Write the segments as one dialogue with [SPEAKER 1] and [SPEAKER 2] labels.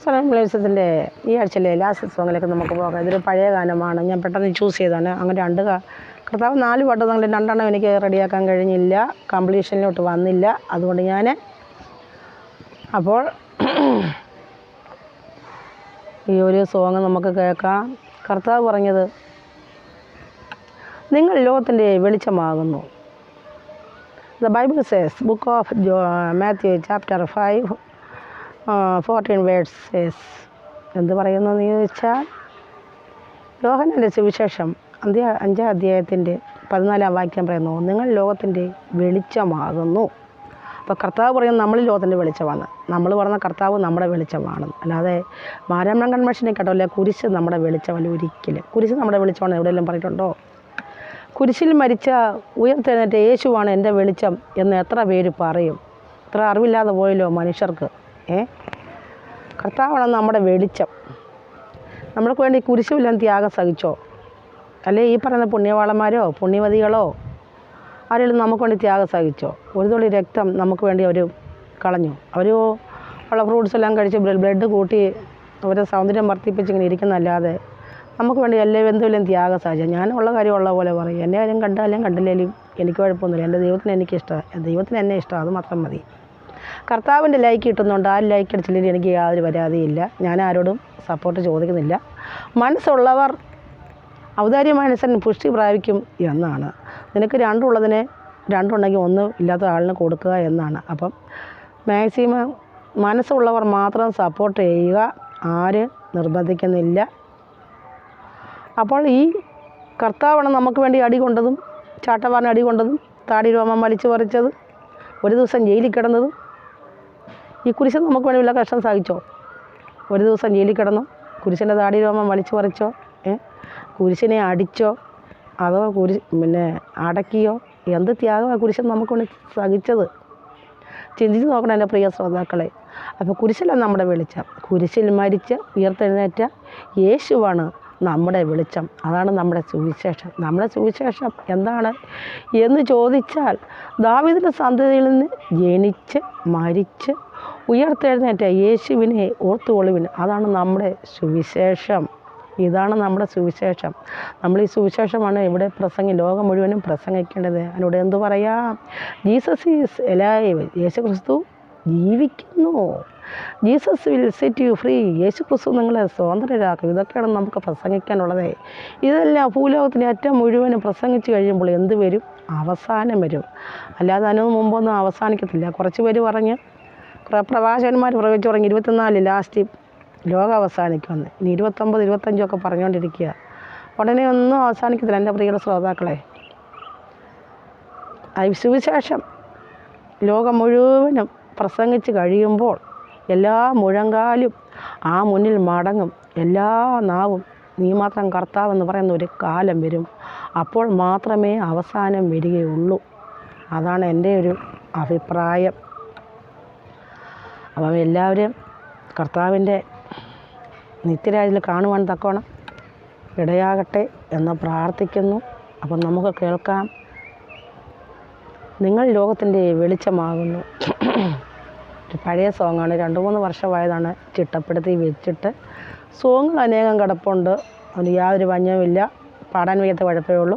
[SPEAKER 1] സലാം മ്യൂസിയത്തിൻ്റെ ഈ ആഴ്ചയിലെ ലാസ്റ്റ് സോങ്ങിലേക്ക് നമുക്ക് പോകാം. ഇതൊരു പഴയ ഗാനമാണ്, ഞാൻ പെട്ടെന്ന് ചൂസ് ചെയ്തതാണ്. അങ്ങനെ കർത്താവ് 4 പാട്ട് തങ്ങളിൽ 2 എണ്ണം എനിക്ക് റെഡിയാക്കാൻ കഴിഞ്ഞില്ല, കംപ്ലീഷനിലോട്ട് വന്നില്ല. അതുകൊണ്ട് ഞാൻ അപ്പോൾ ഈ ഒരു സോങ് നമുക്ക് കേൾക്കാം. കർത്താവ് പറഞ്ഞത്, നിങ്ങൾ ലോകത്തിൻ്റെ വെളിച്ചമാകുന്നു. The Bible says, book of Matthew chapter 5:14 words says. എന്ത് പറയുന്നതെന്ന് ചോദിച്ചാൽ, യോഹന്നാൻ്റെ സുവിശേഷം 5-ാം അധ്യായത്തിൻ്റെ 14-ാം വാക്യം പറയുന്നു, നിങ്ങൾ ലോകത്തിൻ്റെ വെളിച്ചമാകുന്നു. അപ്പോൾ കർത്താവ് പറയുന്നത് നമ്മൾ ലോകത്തിൻ്റെ വെളിച്ചമാണ്. നമ്മൾ പറഞ്ഞ കർത്താവ് നമ്മുടെ വെളിച്ചമാണ്. അല്ലാതെ മാരാമൺ കൺവെൻഷനെ കേട്ടോ, അല്ലെ കുരിശ് നമ്മുടെ വെളിച്ചമല്ല ഒരിക്കലും. കുരിശ് നമ്മുടെ വെളിച്ചമാണ് എവിടെയെല്ലാം പറഞ്ഞിട്ടുണ്ടോ? കുരിശിൽ മരിച്ച ഉയർത്തെഴുന്നേറ്റ യേശുവാണ് എൻ്റെ വെളിച്ചം എന്ന് എത്ര പേര് പറയും? ഇത്ര അറിവില്ലാതെ പോയല്ലോ മനുഷ്യർക്ക്. കർത്താവാണ് നമ്മുടെ വെളിച്ചം. നമ്മൾക്ക് വേണ്ടി കുരിശുമില്ലാൻ ത്യാഗം സഹിച്ചോ? അല്ലേ ഈ പറയുന്ന പുണ്യവാളന്മാരോ പുണ്യവതികളോ ആരെങ്കിലും നമുക്ക് വേണ്ടി ത്യാഗം സഹിച്ചോ? ഒരു തുള്ളി രക്തം നമുക്ക് വേണ്ടി അവർ കളഞ്ഞു. അവർ ഉള്ള ഫ്രൂട്ട്സ് എല്ലാം കഴിച്ച് ബ്ലഡ് കൂട്ടി അവരെ സൗന്ദര്യം വർദ്ധിപ്പിച്ച് ഇങ്ങനെ ഇരിക്കുന്നതല്ലാതെ നമുക്ക് വേണ്ടി എന്തെങ്കിലും ത്യാഗം സഹിച്ചു. ഞാനുള്ള കാര്യം ഉള്ള പോലെ പറയും. എൻ്റെ കാര്യം കണ്ടാലും കണ്ടില്ലെങ്കിലും എനിക്ക് കുഴപ്പമൊന്നുമില്ല. എൻ്റെ ദൈവത്തിന് എനിക്കിഷ്ടമാണ്, ദൈവത്തിന് എന്നെ ഇഷ്ടം, അത് മാത്രം മതി. കർത്താവിൻ്റെ ലൈക്ക് കിട്ടുന്നുണ്ട്, ആ ലൈക്ക് അടിച്ചില്ലെങ്കിൽ എനിക്ക് യാതൊരു പരാതിയില്ല. ഞാൻ ആരോടും സപ്പോർട്ട് ചോദിക്കുന്നില്ല. മനസ്സുള്ളവർ ഔദാര്യ മനസ്സൻ പുഷ്ടി പ്രാപിക്കും എന്നാണ്. നിനക്ക് 2 ഉള്ളതിനെ 2 ഉണ്ടെങ്കിൽ 1 ഇല്ലാത്ത ആളിന് കൊടുക്കുക എന്നാണ്. അപ്പം മാക്സിമം മനസ്സുള്ളവർ മാത്രം സപ്പോർട്ട് ചെയ്യുക, ആര് നിർബന്ധിക്കുന്നില്ല. അപ്പോൾ ഈ കർത്താവാണ് നമുക്ക് വേണ്ടി അടി കൊണ്ടതും, ചാട്ടവാറിന് അടി കൊണ്ടതും, താടി രോമം വലിച്ചു പറിച്ചതും, ഒരു ദിവസം ജയിലിൽ കിടന്നതും. ഈ കുരിശ് നമുക്ക് വേണ്ടി വല്ല കഷ്ടം സഹിച്ചോ? ഒരു ദിവസം ജയിലിൽ കിടന്നു, കുരിശിൻ്റെ താടി രോമം വലിച്ചു പറിച്ചോ? കുരിശിനെ അടിച്ചോ? അതോ അടക്കിയോ? എന്ത് ത്യാഗമാണ് കുരിശൻ നമുക്ക് വേണ്ടി സഹിച്ചത്? ചിന്തിച്ച് നോക്കണം എൻ്റെ പ്രിയ ശ്രോതാക്കളെ. അപ്പോൾ കുരിശിലാണ് നമ്മുടെ വെളിച്ചം. കുരിശിൽ മരിച്ച് ഉയർത്തെഴുന്നേറ്റ യേശുവാണ് നമ്മുടെ വെളിച്ചം. അതാണ് നമ്മുടെ സുവിശേഷം. നമ്മുടെ സുവിശേഷം എന്താണ് എന്ന് ചോദിച്ചാൽ, ദാവീദിൻ്റെ സന്തതിയിൽ നിന്ന് ജനിച്ച് മരിച്ച് ഉയർത്തെഴുന്നേറ്റ യേശുവിനെ ഓർത്തുകൊള്ളുവിൻ. അതാണ് നമ്മുടെ സുവിശേഷം. ഇതാണ് നമ്മുടെ സുവിശേഷം. നമ്മൾ ഈ സുവിശേഷമാണ് ഇവിടെ ലോകം മുഴുവനും പ്രസംഗിക്കേണ്ടത്. അതിലൂടെ എന്തു പറയാം? Jesus is alive. Yesu Kristu ജീവിക്കുന്നു. Jesus will set you free. Yesu Kristu നിങ്ങളെ സ്വതന്ത്രരാക്കും. ഇതൊക്കെയാണ് നമുക്ക് പ്രസംഗിക്കാനുള്ളത്. ഇതെല്ലാം ഭൂലോകത്തിന് ഏറ്റവും മുഴുവനും പ്രസംഗിച്ച് കഴിയുമ്പോൾ എന്ത് വരും? അവസാനം വരും. അല്ലാതെ അതിന് മുമ്പൊന്നും അവസാനിക്കത്തില്ല. കുറച്ച് പേര് പറഞ്ഞ്, കുറേ പ്രവാചകന്മാർ പ്രവചിച്ച് തുടങ്ങി 24 ലാസ്റ്റ് ലോകം അവസാനിക്കുമെന്ന്. ഇനി 29, 25 ഒക്കെ പറഞ്ഞുകൊണ്ടിരിക്കുക. ഉടനെ ഒന്നും അവസാനിക്കത്തില്ല എൻ്റെ പ്രിയ ശ്രോതാക്കളെ. സുവിശേഷം ലോകം മുഴുവനും പ്രസംഗിച്ച് കഴിയുമ്പോൾ എല്ലാ മുഴങ്കാലും ആ മുന്നിൽ മടങ്ങും, എല്ലാ നാവും നീ മാത്രം കർത്താവെന്ന് പറയുന്ന ഒരു കാലം വരും. അപ്പോൾ മാത്രമേ അവസാനം വരികയുള്ളൂ. അതാണ് എൻ്റെ ഒരു അഭിപ്രായം. അപ്പം എല്ലാവരും കർത്താവിൻ്റെ നിത്യരാജ്യത്തിൽ കാണുവാൻ തക്കവണ്ണം ഇടയാകട്ടെ എന്ന് പ്രാർത്ഥിക്കുന്നു. അപ്പം നമുക്ക് കേൾക്കാം, നിങ്ങൾ ലോകത്തിൻ്റെ വെളിച്ചമാകുന്നു. ഒരു പഴയ സോങ്ങാണ്, 2-3 വർഷമായതാണ് ചിട്ടപ്പെടുത്തി വെച്ചിട്ട്. സോങ്ങുകൾ അനേകം കിടപ്പുണ്ട്, അതിന് യാതൊരു പഞ്ഞവുമില്ല. പാടാൻ വയ്യാത്ത കുഴപ്പമേ ഉള്ളൂ.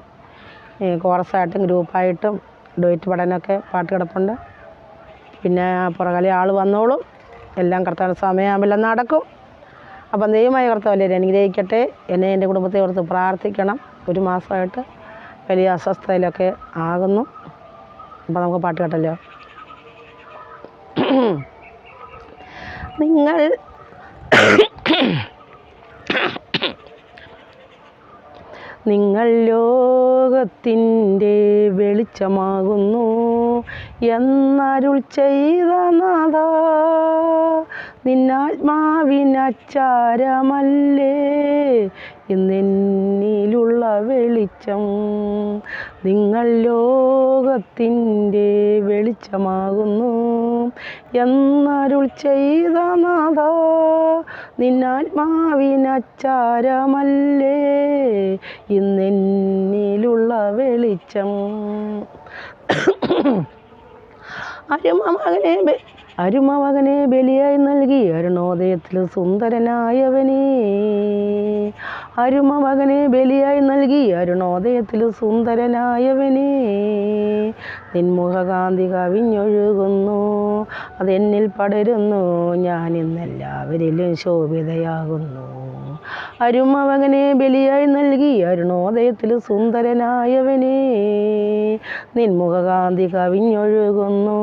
[SPEAKER 1] കോറസായിട്ടും ഗ്രൂപ്പായിട്ടും ഡുവറ്റ് പാടാനൊക്കെ പാട്ട് കിടപ്പുണ്ട്. പിന്നെ പുറകാലി ആൾ വന്നോളും. എല്ലാം കർത്താവിൻ്റെ സമയമാകുമ്പോൾ നടക്കും. അപ്പം ദൈവമായ കർത്താവല്ലേ അനുഗ്രഹിക്കട്ടെ. എന്നെ എൻ്റെ കുടുംബത്തെ ഓർത്ത് പ്രാർത്ഥിക്കണം. 1 മാസമായിട്ട് വലിയ അസ്വസ്ഥതയിലൊക്കെ ആകുന്നു. അപ്പം നമുക്ക് പാട്ട് കേട്ടല്ലോ. നിങ്ങൾ ലോകത്തിൻ്റെ വെളിച്ചമാകുന്നു എന്നരുൾ ചെയ്ത നാഥ, നിന്നാത്മാവിനച്ചാരമല്ലേ ഇന്നെന്നിലുള്ള വെളിച്ചം. നിങ്ങൾ ലോകത്തിൻ്റെ വെളിച്ചമാകുന്നു എന്നരുൾ ചെയ്ത നാഥ, നിന്നാത്മാവിനച്ചാരമല്ലേ ഇന്നെന്നിലുള്ള വെളിച്ചം. അരുമ മകനെ അരുമമകനെ ബലിയായി നൽകി അരുണോദയത്തിൽ സുന്ദരനായവനേ. അരുമമകനെ ബലിയായി നൽകി അരുണോദയത്തിൽ സുന്ദരനായവനേ. നിൻമുഖകാന്തി കവിഞ്ഞൊഴുകുന്നു, അതെന്നിൽ പടരുന്നു, ഞാൻ ഇന്നെല്ലാവരിലും ശോഭിതയാകുന്നു. അരുമമകനെ ബലിയായി നൽകി അരുണോദയത്തിൽ സുന്ദരനായവനേ. നിൻമുഖകാന്തി കവിഞ്ഞൊഴുകുന്നു,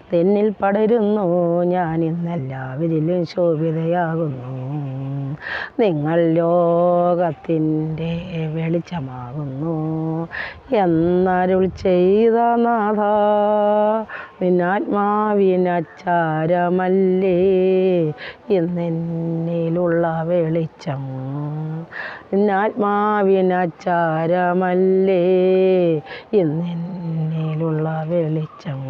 [SPEAKER 1] അതെന്നിൽ പടരുന്നു, ഞാൻ ഇന്നെല്ലാവരിലും ശോഭിതയാകുന്നു. നിങ്ങൾ ലോകത്തിൻ്റെ വെളിച്ചമാകുന്നു എന്നരുൾ ചെയ്ത നാഥ, നിന്നാത്മാവിനച്ചാരമല്ലേ ഇന്നെന്നിലുള്ള വെളിച്ചം. നിന്നാത്മാവിനച്ചാരമല്ലേ ഇന്നെന്നിലുള്ള വെളിച്ചം.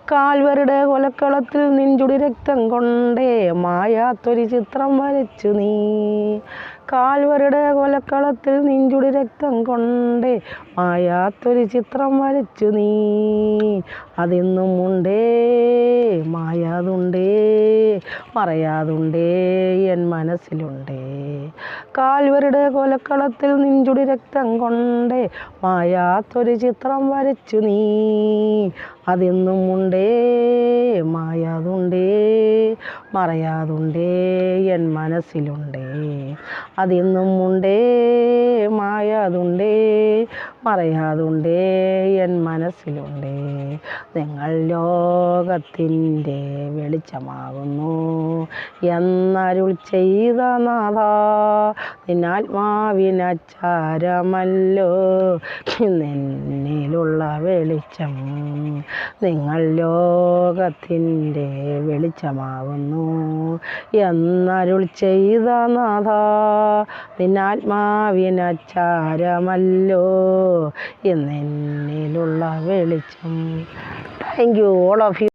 [SPEAKER 1] കാൽവരുടെ കൊലക്കളത്തിൽ നിൻചുടി രക്തം കൊണ്ടേ മായാത്തൊരു ചിത്രം വരച്ചു നീ. കാൽവരുടെ കൊലക്കളത്തിൽ നിൻചുടി രക്തം കൊണ്ടേ മായാത്തൊരു ചിത്രം വരച്ചു നീ. അതിന്നും ഉണ്ടേ, മായാതുണ്ടേ, മറയാതുണ്ടേ, എൻ മനസ്സിലുണ്ടേ. കാൽവരുടെ കൊലക്കളത്തിൽ നിൻചുടി രക്തം കൊണ്ടേ മായാത്തൊരു ചിത്രം വരച്ചു നീ. അതിന്നും ഉണ്ടേ, മായാതുണ്ടേ, മറയാതുണ്ടേ, എൻ മനസ്സിലുണ്ടേ. അതിന്നും ഉണ്ടേ, മായാതുണ്ടേ, മറയാതുണ്ടേ, എൻ മനസ്സിലുണ്ടേ. നിങ്ങൾ ലോകത്തിൻ്റെ വെളിച്ചമാകുന്നു എന്നരുൾ ചെയ്ത നാഥ, നിന്നാത്മാവിനച്ചാരമല്ലോ ഇന്നെന്നിലുള്ള വെളിച്ചം. നിങ്ങൾ ലോകത്തിൻ്റെ വെളിച്ചമാകുന്നു എന്നരുൾ ചെയ്ത നാഥ, നിന്നാത്മാവിനച്ചാരമല്ലോ ഇന്നെന്നിലുള്ള വെളിച്ചം. Thank you all of U.